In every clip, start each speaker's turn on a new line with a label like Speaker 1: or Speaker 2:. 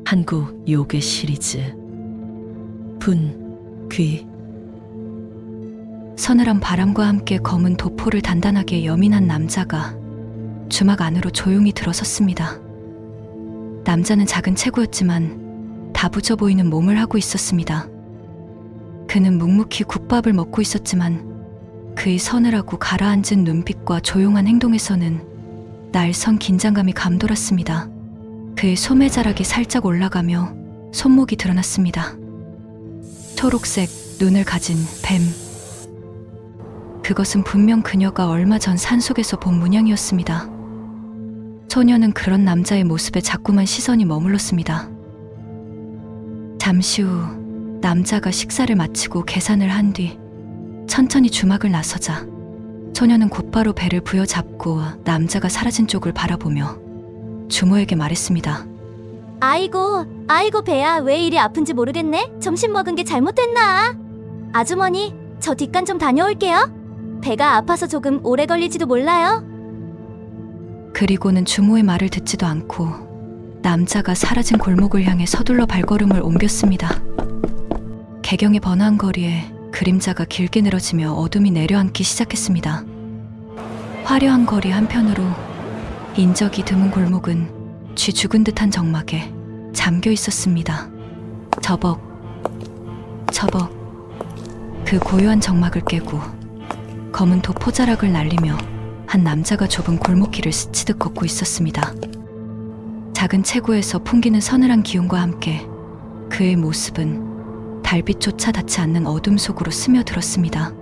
Speaker 1: 한국 요괴 시리즈 분, 귀.
Speaker 2: 서늘한 바람과 함께 검은 도포를 단단하게 여민한 남자가 주막 안으로 조용히 들어섰습니다. 남자는 작은 체구였지만 다부져 보이는 몸을 하고 있었습니다. 그는 묵묵히 국밥을 먹고 있었지만 그의 서늘하고 가라앉은 눈빛과 조용한 행동에서는 날선 긴장감이 감돌았습니다. 그의 소매자락이 살짝 올라가며 손목이 드러났습니다. 초록색 눈을 가진 뱀. 그것은 분명 그녀가 얼마 전 산속에서 본 문양이었습니다. 소녀는 그런 남자의 모습에 자꾸만 시선이 머물렀습니다. 잠시 후 남자가 식사를 마치고 계산을 한 뒤 천천히 주막을 나서자 소녀는 곧바로 배를 부여잡고 남자가 사라진 쪽을 바라보며 주모에게 말했습니다.
Speaker 3: 아이고 배야, 왜 이리 아픈지 모르겠네. 점심 먹은 게 잘못됐나? 아주머니, 저 뒷간 좀 다녀올게요. 배가 아파서 조금 오래 걸릴지도 몰라요.
Speaker 2: 그리고는 주모의 말을 듣지도 않고 남자가 사라진 골목을 향해 서둘러 발걸음을 옮겼습니다. 개경의 번화한 거리에 그림자가 길게 늘어지며 어둠이 내려앉기 시작했습니다. 화려한 거리 한편으로 인적이 드문 골목은 쥐 죽은 듯한 적막에 잠겨 있었습니다. 저벅 그 고요한 적막을 깨고 검은 도포자락을 날리며 한 남자가 좁은 골목길을 스치듯 걷고 있었습니다. 작은 체구에서 풍기는 서늘한 기운과 함께 그의 모습은 달빛조차 닿지 않는 어둠 속으로 스며들었습니다.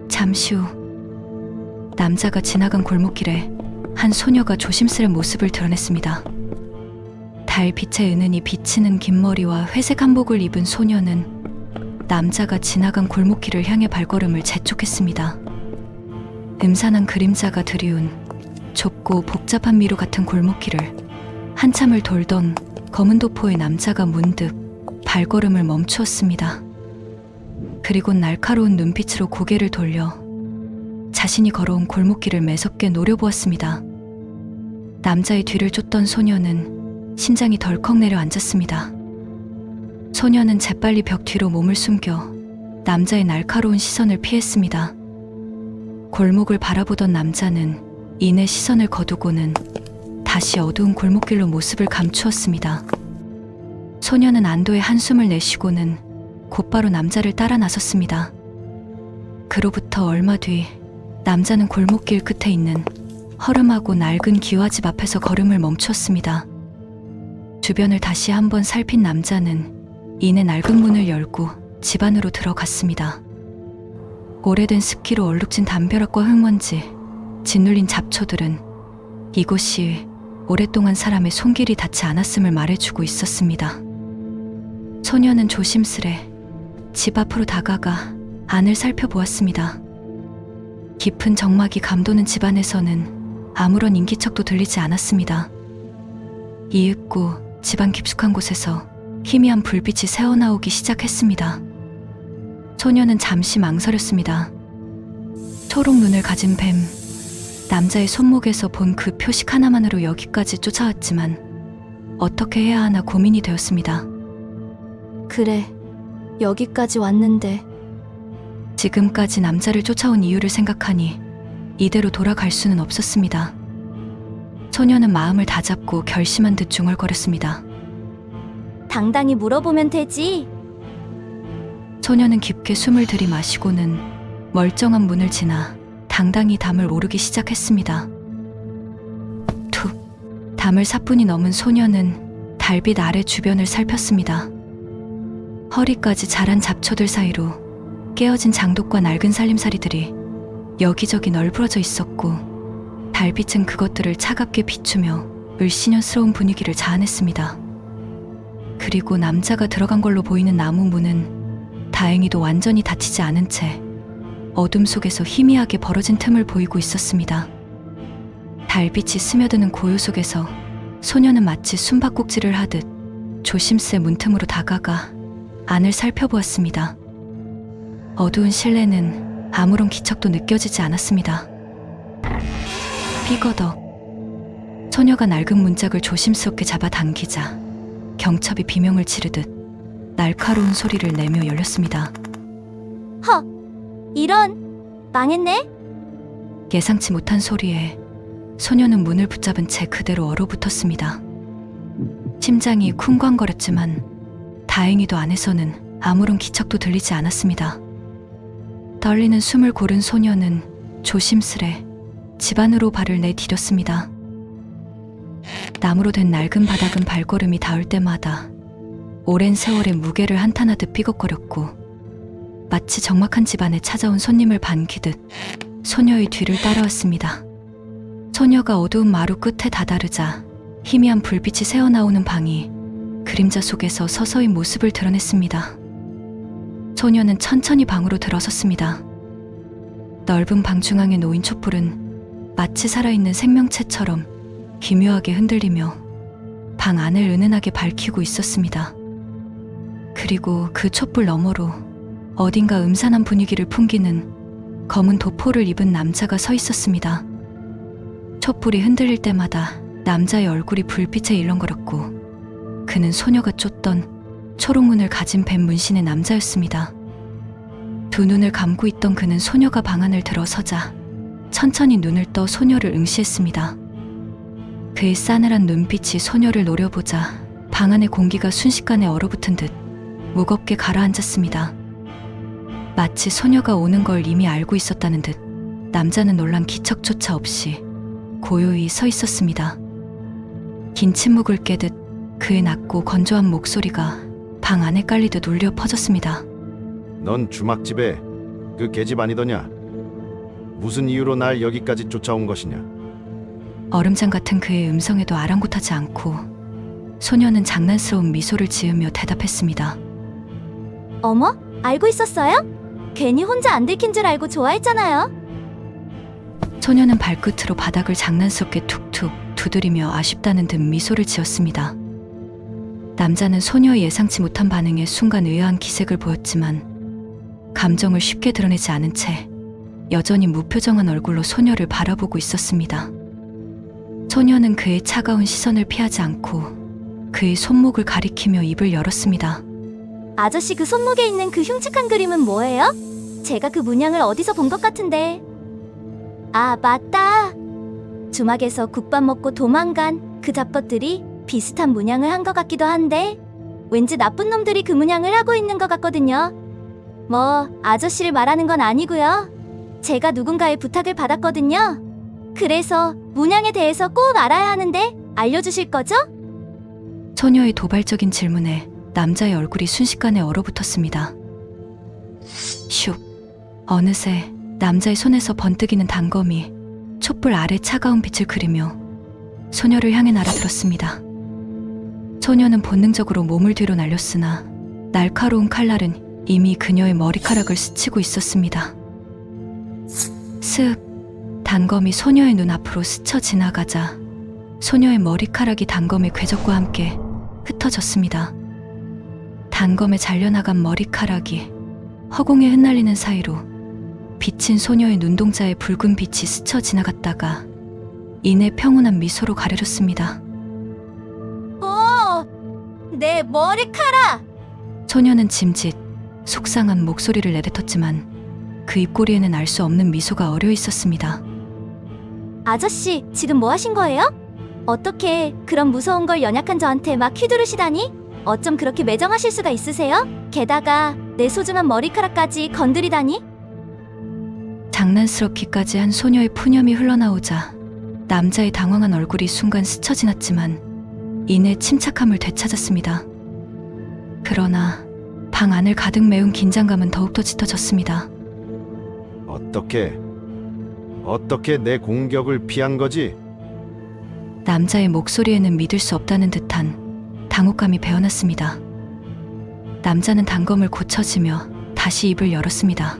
Speaker 2: 잠시 후 남자가 지나간 골목길에 한 소녀가 조심스레 모습을 드러냈습니다. 달빛에 은은히 비치는 긴 머리와 회색 한복을 입은 소녀는 남자가 지나간 골목길을 향해 발걸음을 재촉했습니다. 음산한 그림자가 드리운 좁고 복잡한 미로 같은 골목길을 한참을 돌던 검은 도포의 남자가 문득 발걸음을 멈추었습니다. 그리고 날카로운 눈빛으로 고개를 돌려 자신이 걸어온 골목길을 매섭게 노려보았습니다. 남자의 뒤를 쫓던 소녀는 심장이 덜컥 내려앉았습니다. 소녀는 재빨리 벽 뒤로 몸을 숨겨 남자의 날카로운 시선을 피했습니다. 골목을 바라보던 남자는 이내 시선을 거두고는 다시 어두운 골목길로 모습을 감추었습니다. 소녀는 안도의 한숨을 내쉬고는 곧바로 남자를 따라 나섰습니다. 그로부터 얼마 뒤 남자는 골목길 끝에 있는 허름하고 낡은 기와집 앞에서 걸음을 멈췄습니다. 주변을 다시 한번 살핀 남자는 이내 낡은 문을 열고 집 안으로 들어갔습니다. 오래된 습기로 얼룩진 담벼락과 흙먼지, 짓눌린 잡초들은 이곳이 오랫동안 사람의 손길이 닿지 않았음을 말해주고 있었습니다. 소녀는 조심스레 집 앞으로 다가가 안을 살펴보았습니다. 깊은 적막이 감도는 집 안에서는 아무런 인기척도 들리지 않았습니다. 이윽고 집안 깊숙한 곳에서 희미한 불빛이 새어나오기 시작했습니다. 소녀는 잠시 망설였습니다. 초록 눈을 가진 뱀, 남자의 손목에서 본 그 표식 하나만으로 여기까지 쫓아왔지만 어떻게 해야 하나 고민이 되었습니다.
Speaker 3: 그래, 여기까지 왔는데.
Speaker 2: 지금까지 남자를 쫓아온 이유를 생각하니 이대로 돌아갈 수는 없었습니다. 소녀는 마음을 다잡고 결심한 듯 중얼거렸습니다.
Speaker 3: 당당히 물어보면 되지.
Speaker 2: 소녀는 깊게 숨을 들이마시고는 멀쩡한 문을 지나 당당히 담을 오르기 시작했습니다. 툭! 담을 4분이 넘은 소녀는 달빛 아래 주변을 살폈습니다. 허리까지 자란 잡초들 사이로 깨어진 장독과 낡은 살림살이들이 여기저기 널브러져 있었고 달빛은 그것들을 차갑게 비추며 을씨년스러운 분위기를 자아냈습니다. 그리고 남자가 들어간 걸로 보이는 나무 문은 다행히도 완전히 닫히지 않은 채 어둠 속에서 희미하게 벌어진 틈을 보이고 있었습니다. 달빛이 스며드는 고요 속에서 소녀는 마치 숨바꼭질을 하듯 조심스레 문틈으로 다가가 안을 살펴보았습니다. 어두운 실내는 아무런 기척도 느껴지지 않았습니다. 삐거덕. 소녀가 낡은 문짝을 조심스럽게 잡아당기자 경첩이 비명을 지르듯 날카로운 소리를 내며 열렸습니다.
Speaker 3: 이런, 망했네?
Speaker 2: 예상치 못한 소리에 소녀는 문을 붙잡은 채 그대로 얼어붙었습니다. 심장이 쿵쾅거렸지만 다행히도 안에서는 아무런 기척도 들리지 않았습니다. 떨리는 숨을 고른 소녀는 조심스레 집 안으로 발을 내디뎠습니다. 나무로 된 낡은 바닥은 발걸음이 닿을 때마다 오랜 세월의 무게를 한탄하듯 삐걱거렸고 마치 적막한 집안에 찾아온 손님을 반기듯 소녀의 뒤를 따라왔습니다. 소녀가 어두운 마루 끝에 다다르자 희미한 불빛이 새어나오는 방이 그림자 속에서 서서히 모습을 드러냈습니다. 소녀는 천천히 방으로 들어섰습니다. 넓은 방 중앙에 놓인 촛불은 마치 살아있는 생명체처럼 기묘하게 흔들리며 방 안을 은은하게 밝히고 있었습니다. 그리고 그 촛불 너머로 어딘가 음산한 분위기를 풍기는 검은 도포를 입은 남자가 서 있었습니다. 촛불이 흔들릴 때마다 남자의 얼굴이 불빛에 일렁거렸고 그는 소녀가 쫓던 초록눈을 가진 뱀 문신의 남자였습니다. 두 눈을 감고 있던 그는 소녀가 방 안을 들어서자 천천히 눈을 떠 소녀를 응시했습니다. 그의 싸늘한 눈빛이 소녀를 노려보자 방 안의 공기가 순식간에 얼어붙은 듯 무겁게 가라앉았습니다. 마치 소녀가 오는 걸 이미 알고 있었다는 듯 남자는 놀란 기척조차 없이 고요히 서 있었습니다. 긴 침묵을 깨듯 그의 낮고 건조한 목소리가 방 안에 깔리듯 울려 퍼졌습니다.
Speaker 4: 넌 주막집에 그 계집 아니더냐? 무슨 이유로 날 여기까지 쫓아온 것이냐?
Speaker 2: 얼음장 같은 그의 음성에도 아랑곳하지 않고 소녀는 장난스러운 미소를 지으며 대답했습니다.
Speaker 3: 어머? 알고 있었어요? 괜히 혼자 안 들킨 줄 알고 좋아했잖아요.
Speaker 2: 소녀는 발끝으로 바닥을 장난스럽게 툭툭 두드리며 아쉽다는 듯 미소를 지었습니다. 남자는 소녀의 예상치 못한 반응에 순간 의아한 기색을 보였지만 감정을 쉽게 드러내지 않은 채 여전히 무표정한 얼굴로 소녀를 바라보고 있었습니다. 소녀는 그의 차가운 시선을 피하지 않고 그의 손목을 가리키며 입을 열었습니다.
Speaker 3: 아저씨 그 손목에 있는 그 흉측한 그림은 뭐예요? 제가 그 문양을 어디서 본 것 같은데. 아, 맞다. 주막에서 국밥 먹고 도망간 그 잡것들이 비슷한 문양을 한 것 같기도 한데 왠지 나쁜 놈들이 그 문양을 하고 있는 것 같거든요. 뭐 아저씨를 말하는 건 아니고요. 제가 누군가의 부탁을 받았거든요. 그래서 문양에 대해서 꼭 알아야 하는데 알려주실 거죠?
Speaker 2: 소녀의 도발적인 질문에 남자의 얼굴이 순식간에 얼어붙었습니다. 슉. 어느새 남자의 손에서 번뜩이는 단검이 촛불 아래 차가운 빛을 그리며 소녀를 향해 날아들었습니다. 소녀는 본능적으로 몸을 뒤로 날렸으나 날카로운 칼날은 이미 그녀의 머리카락을 스치고 있었습니다. 슥. 단검이 소녀의 눈 앞으로 스쳐 지나가자 소녀의 머리카락이 단검의 궤적과 함께 흩어졌습니다. 단검에 잘려나간 머리카락이 허공에 흩날리는 사이로 비친 소녀의 눈동자에 붉은 빛이 스쳐 지나갔다가 이내 평온한 미소로 가려졌습니다.
Speaker 3: 내 머리카락!
Speaker 2: 소녀는 짐짓 속상한 목소리를 내뱉었지만 그 입꼬리에는 알 수 없는 미소가 어려 있었습니다.
Speaker 3: 아저씨, 지금 뭐 하신 거예요? 어떻게 그런 무서운 걸 연약한 저한테 막 휘두르시다니? 어쩜 그렇게 매정하실 수가 있으세요? 게다가 내 소중한 머리카락까지 건드리다니?
Speaker 2: 장난스럽기까지 한 소녀의 푸념이 흘러나오자 남자의 당황한 얼굴이 순간 스쳐 지났지만 이내 침착함을 되찾았습니다. 그러나 방 안을 가득 메운 긴장감은 더욱더 짙어졌습니다.
Speaker 4: 어떻게 내 공격을 피한 거지?
Speaker 2: 남자의 목소리에는 믿을 수 없다는 듯한 당혹감이 배어났습니다. 남자는 단검을 고쳐지며 다시 입을 열었습니다.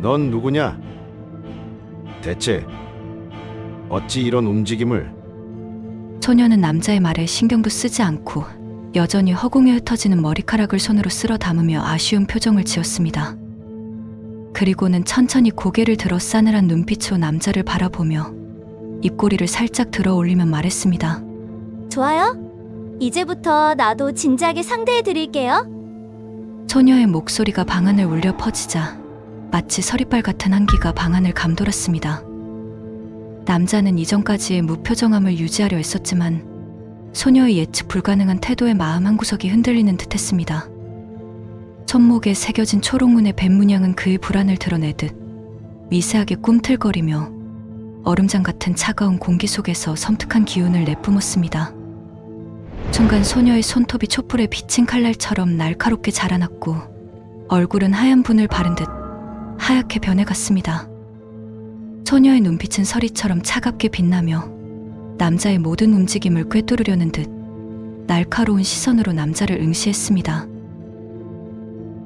Speaker 4: 넌 누구냐? 대체 어찌 이런 움직임을?
Speaker 2: 소녀는 남자의 말에 신경도 쓰지 않고 여전히 허공에 흩어지는 머리카락을 손으로 쓸어 담으며 아쉬운 표정을 지었습니다. 그리고는 천천히 고개를 들어 싸늘한 눈빛으로 남자를 바라보며 입꼬리를 살짝 들어 올리며 말했습니다.
Speaker 3: 좋아요? 이제부터 나도 진지하게 상대해 드릴게요.
Speaker 2: 소녀의 목소리가 방 안을 울려 퍼지자 마치 서리빨 같은 한기가 방 안을 감돌았습니다. 남자는 이전까지의 무표정함을 유지하려 했었지만 소녀의 예측 불가능한 태도에 마음 한구석이 흔들리는 듯했습니다. 손목에 새겨진 초록문의 뱀문양은 그의 불안을 드러내듯 미세하게 꿈틀거리며 얼음장 같은 차가운 공기 속에서 섬뜩한 기운을 내뿜었습니다. 순간 소녀의 손톱이 촛불에 비친 칼날처럼 날카롭게 자라났고 얼굴은 하얀 분을 바른 듯 하얗게 변해갔습니다. 소녀의 눈빛은 서리처럼 차갑게 빛나며 남자의 모든 움직임을 꿰뚫으려는 듯 날카로운 시선으로 남자를 응시했습니다.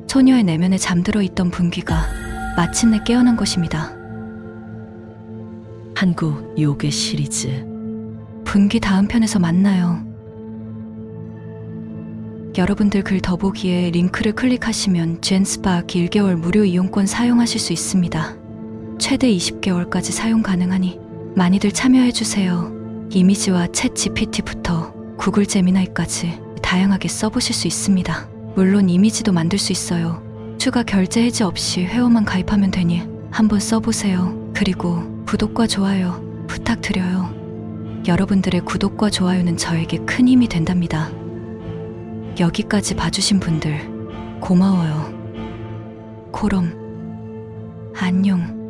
Speaker 2: 소녀의 내면에 잠들어 있던 분기가 마침내 깨어난 것입니다.
Speaker 1: 한국 요괴 시리즈
Speaker 2: 분기 다음 편에서 만나요. 여러분들 글 더보기에 링크를 클릭하시면 젠스파 1개월 무료 이용권 사용하실 수 있습니다. 최대 20개월까지 사용 가능하니 많이들 참여해주세요. 이미지와 챗 GPT부터 구글 제미나이까지 다양하게 써보실 수 있습니다. 물론 이미지도 만들 수 있어요. 추가 결제 해지 없이 회원만 가입하면 되니 한번 써보세요. 그리고 구독과 좋아요 부탁드려요. 여러분들의 구독과 좋아요는 저에게 큰 힘이 된답니다. 여기까지 봐주신 분들 고마워요. 코롬 안녕.